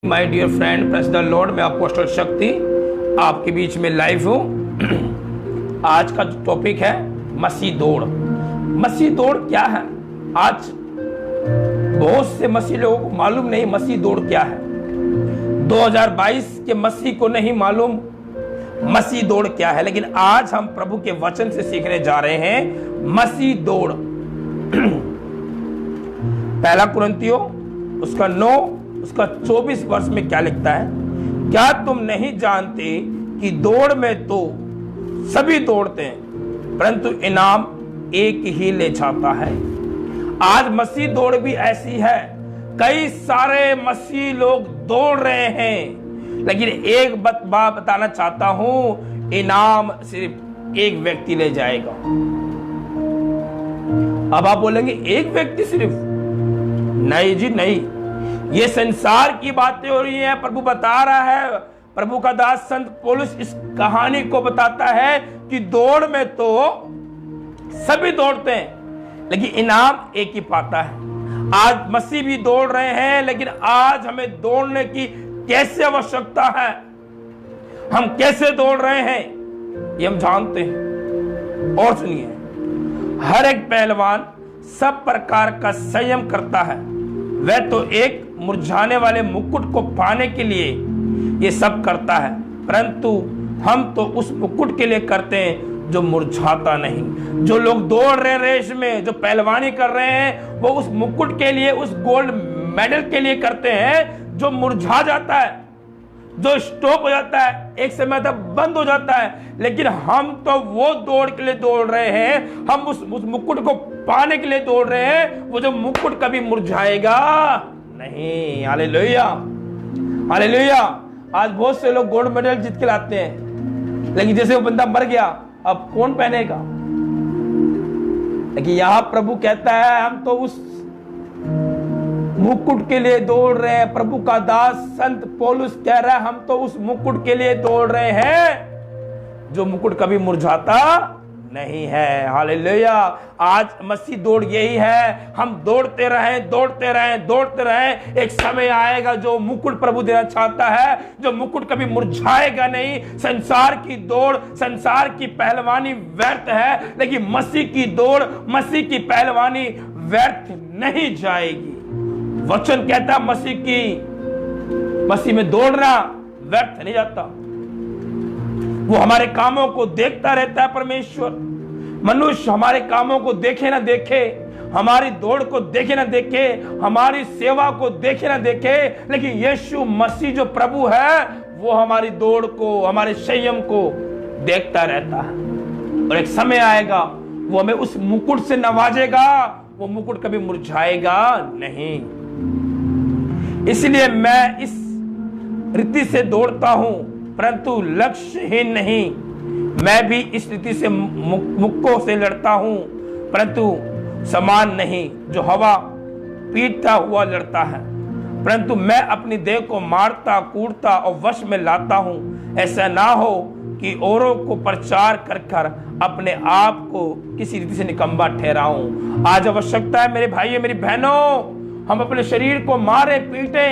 My dear friend, praise the Lord. मैं apostle Shakti आपके बीच में लाइव हूं। आज का जो टॉपिक है मसीह दौड़। मसीह दौड़ क्या है? आज बहुत से मसीह लोगों को मालूम नहीं मसीह दौड़ क्या है। 2022 के मसीह को नहीं मालूम मसीह दौड़ क्या है, लेकिन आज हम प्रभु के वचन से सीखने जा रहे हैं मसीह दौड़। पहला कुरिन्थियों उसका 9 उसका 24 वर्ष में क्या लिखता है? क्या तुम नहीं जानते कि दौड़ में तो सभी दौड़ते हैं, परंतु इनाम एक ही ले जाता है। आज मसीह दौड़ भी ऐसी है। कई सारे मसीह लोग दौड़ रहे हैं, लेकिन एक बात बताना चाहता हूं, इनाम सिर्फ एक व्यक्ति ले जाएगा। अब आप बोलेंगे एक व्यक्ति सिर्फ? नहीं जी नहीं, ये संसार की बातें हो रही हैं। प्रभु बता रहा है, प्रभु का दास संत पौलुस इस कहानी को बताता है कि दौड़ में तो सभी दौड़ते हैं, लेकिन इनाम एक ही पाता है। आज मसीह भी दौड़ रहे हैं, लेकिन आज हमें दौड़ने की कैसे आवश्यकता है, हम कैसे दौड़ रहे हैं ये हम जानते हैं। और सुनिए, हर एक पहलवान सब प्रकार का संयम करता है। वह तो एक मुरझाने वाले मुकुट को पाने के लिए ये सब करता है, परंतु हम तो उस मुकुट के लिए करते हैं जो मुरझाता नहीं। जो लोग दौड़ रहे हैं रेस में, जो पहलवानी कर रहे हैं, वो उस मुकुट के लिए, उस गोल्ड मेडल के लिए करते हैं जो मुरझा जाता है, जो स्टॉप हो जाता है, एक समय तक बंद हो जाता है। लेकिन हम तो वो दौड़ के लिए दौड़ रहे हैं, हम उस मुकुट को पाने के लिए दौड़ रहे हैं, वो जो मुकुट कभी मुरझाएगा नहीं। Hallelujah hallelujah. आज बहुत से लोग गोल्ड मेडल जीत के लाते हैं, लेकिन जैसे वो बंदा मर गया, अब कौन पहनेगा? लेकिन यहां प्रभु कहता है हम तो उस मुकुट के लिए दौड़ रहे हैं। प्रभु का दास संत पौलुस कह रहा है हम तो उस मुकुट के लिए दौड़ रहे हैं जो मुकुट कभी मुरझाता नहीं है। हालेलुया। आज मसीह दौड़ यही है, हम दौड़ते रहें दौड़ते रहें दौड़ते रहें। एक समय आएगा जो मुकुट प्रभु देना चाहता है, जो मुकुट कभी मुरझाएगा नहीं। संसार की दौड़, संसार की पहलवानी व्यर्थ है, लेकिन मसीह की दौड़, मसीह की पहलवानी व्यर्थ नहीं जाएगी। वचन कहता है मसीह में दौड़ना व्यर्थ नहीं जाता। वो हमारे कामों को देखता रहता है। परमेश्वर, मनुष्य हमारे कामों को देखे ना देखे, हमारी दौड़ को देखे ना देखे, हमारी सेवा को देखे ना देखे, लेकिन यीशु मसीह जो प्रभु है वो हमारी दौड़ को, हमारे संयम को देखता रहता है। और एक समय आएगा वो हमें उस मुकुट से नवाजेगा, वो मुकुट कभी मुरझाएगा नहीं। इसलिए मैं इस रीति से दौड़ता हूं, परंतु लक्ष्यहीन नहीं। मैं भी इस रीति से मुक्कों से लड़ता हूं, परंतु समान नहीं। जो हवा पीटता हुआ लड़ता है, परंतु मैं अपनी देह को मारता कूटता और वश में लाता हूं। ऐसा ना हो कि औरों को प्रचार कर कर अपने आप को किसी रीति से निकम्मा ठहराऊं। आज आवश्यकता है मेरे भाइयों मेरी बहनों, हम अपने शरीर को मारे पीटे,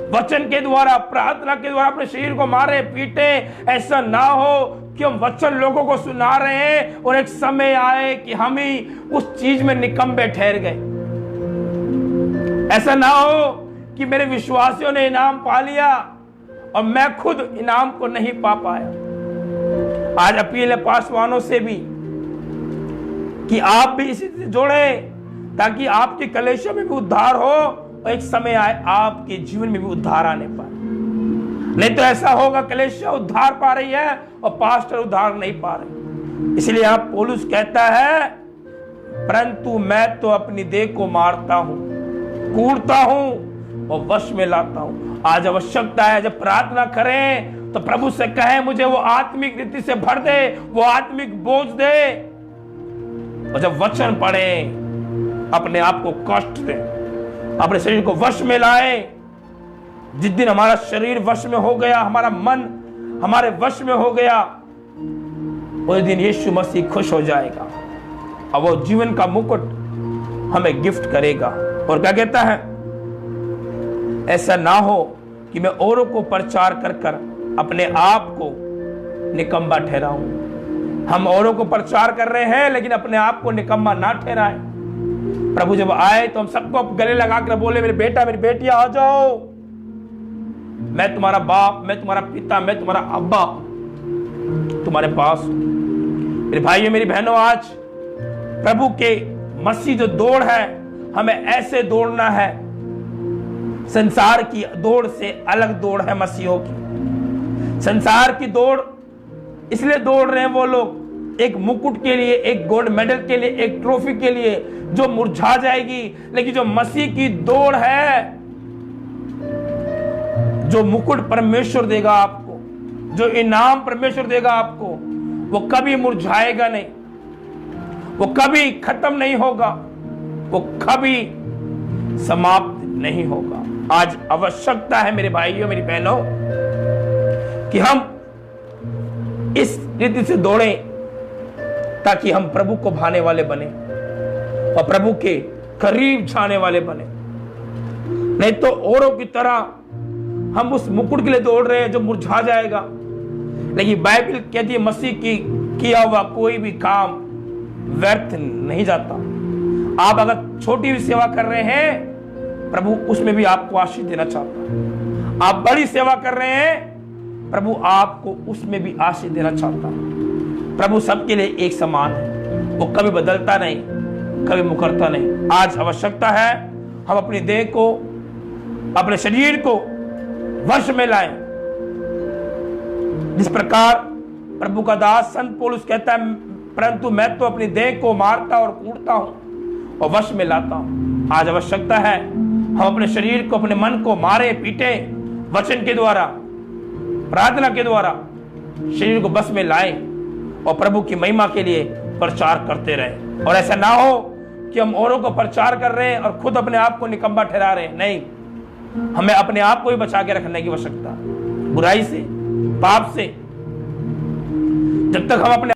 वचन के द्वारा, प्रार्थना के द्वारा अपने शरीर को मारे पीटे। ऐसा ना हो कि हम वचन लोगों को सुना रहे हैं और एक समय आए कि हम ही उस चीज में निकम्मे ठहर गए। ऐसा ना हो कि मेरे विश्वासियों ने इनाम पा लिया और मैं खुद इनाम को नहीं पा पाया। आज अपील है पासवानों से भी कि आप भी इसी से जोड़े, ताकि आपके कलेशों में भी उद्धार हो और एक समय आए आपके जीवन में भी उद्धार आने पाए। नहीं तो ऐसा होगा कलेशा उद्धार पा रही है और पास्टर उद्धार नहीं पा रहे। इसलिए यहां पौलुस कहता है, परंतु मैं तो अपनी देह को मारता हूं, कूटता हूं और वश में लाता हूं। आज आवश्यकता है जब प्रार्थना करें तो प्रभु से कहें मुझे वो आत्मिक रीति से भर दे, वो आत्मिक बोझ दे। और जब वचन पढ़े अपने आप को कष्ट दे, अपने शरीर को वश में लाए। जिस दिन हमारा शरीर वश में हो गया, हमारा मन हमारे वश में हो गया, उस दिन यीशु मसीह खुश हो जाएगा और वो जीवन का मुकुट हमें गिफ्ट करेगा। और क्या कहता है? ऐसा ना हो कि मैं औरों को प्रचार कर कर अपने आप को निकम्मा ठहराऊं। हम औरों को प्रचार कर रहे हैं लेकिन अपने आप को निकम्मा ना ठहराएं। प्रभु जब आए तो हम सबको गले लगाकर बोले, मेरे बेटा मेरी बेटियां आ जाओ, मैं तुम्हारा बाप, मैं तुम्हारा पिता, मैं तुम्हारा अब्बा तुम्हारे पास। मेरे भाइयों मेरी बहनों, आज प्रभु के मसीह जो दौड़ है, हमें ऐसे दौड़ना है। संसार की दौड़ से अलग दौड़ है मसीहों की। संसार की दौड़ इसलिए दौड़ रहे हैं वो लोग एक मुकुट के लिए, एक गोल्ड मेडल के लिए, एक ट्रॉफी के लिए जो मुरझा जाएगी। लेकिन जो मसीह की दौड़ है, जो मुकुट परमेश्वर देगा आपको, जो इनाम परमेश्वर देगा आपको, वो कभी मुरझाएगा नहीं, वो कभी खत्म नहीं होगा, वो कभी समाप्त नहीं होगा। आज आवश्यकता है मेरे भाइयों मेरी बहनों कि हम इस रीति से दौड़ें ताकि हम प्रभु को भाने वाले बने और प्रभु के करीब जाने वाले बने। नहीं तो औरों की तरह हम उस मुकुट के लिए दौड़ रहे हैं जो मुरझा जाएगा। लेकिन बाइबल कहती है मसीह की किया हुआ कोई भी काम व्यर्थ नहीं जाता। आप अगर छोटी भी सेवा कर रहे हैं, प्रभु उसमें भी आपको आशीष देना चाहता है। आप बड़ी सेवा कर रहे हैं, प्रभु आपको उसमें भी आशीष देना चाहता है। प्रभु सबके लिए एक समान है, वो कभी बदलता नहीं, कभी मुकरता नहीं। आज आवश्यकता है हम अपनी देह को, अपने शरीर को वश में लाएं। जिस प्रकार प्रभु का दास संत पौलुस कहता है, परंतु मैं तो अपनी देह को मारता और कूटता हूं और वश में लाता हूं। आज आवश्यकता है हम अपने शरीर को, अपने मन को मारे पीटे, वचन के द्वारा, प्रार्थना के द्वारा शरीर को बस में लाएं और प्रभु की महिमा के लिए प्रचार करते रहें। और ऐसा ना हो कि हम औरों को प्रचार कर रहे हैं और खुद अपने आप को निकम्मा ठहरा रहे हैं। नहीं, हमें अपने आप को ही बचा के रखने की आवश्यकता, बुराई से, पाप से। जब तक हम अपने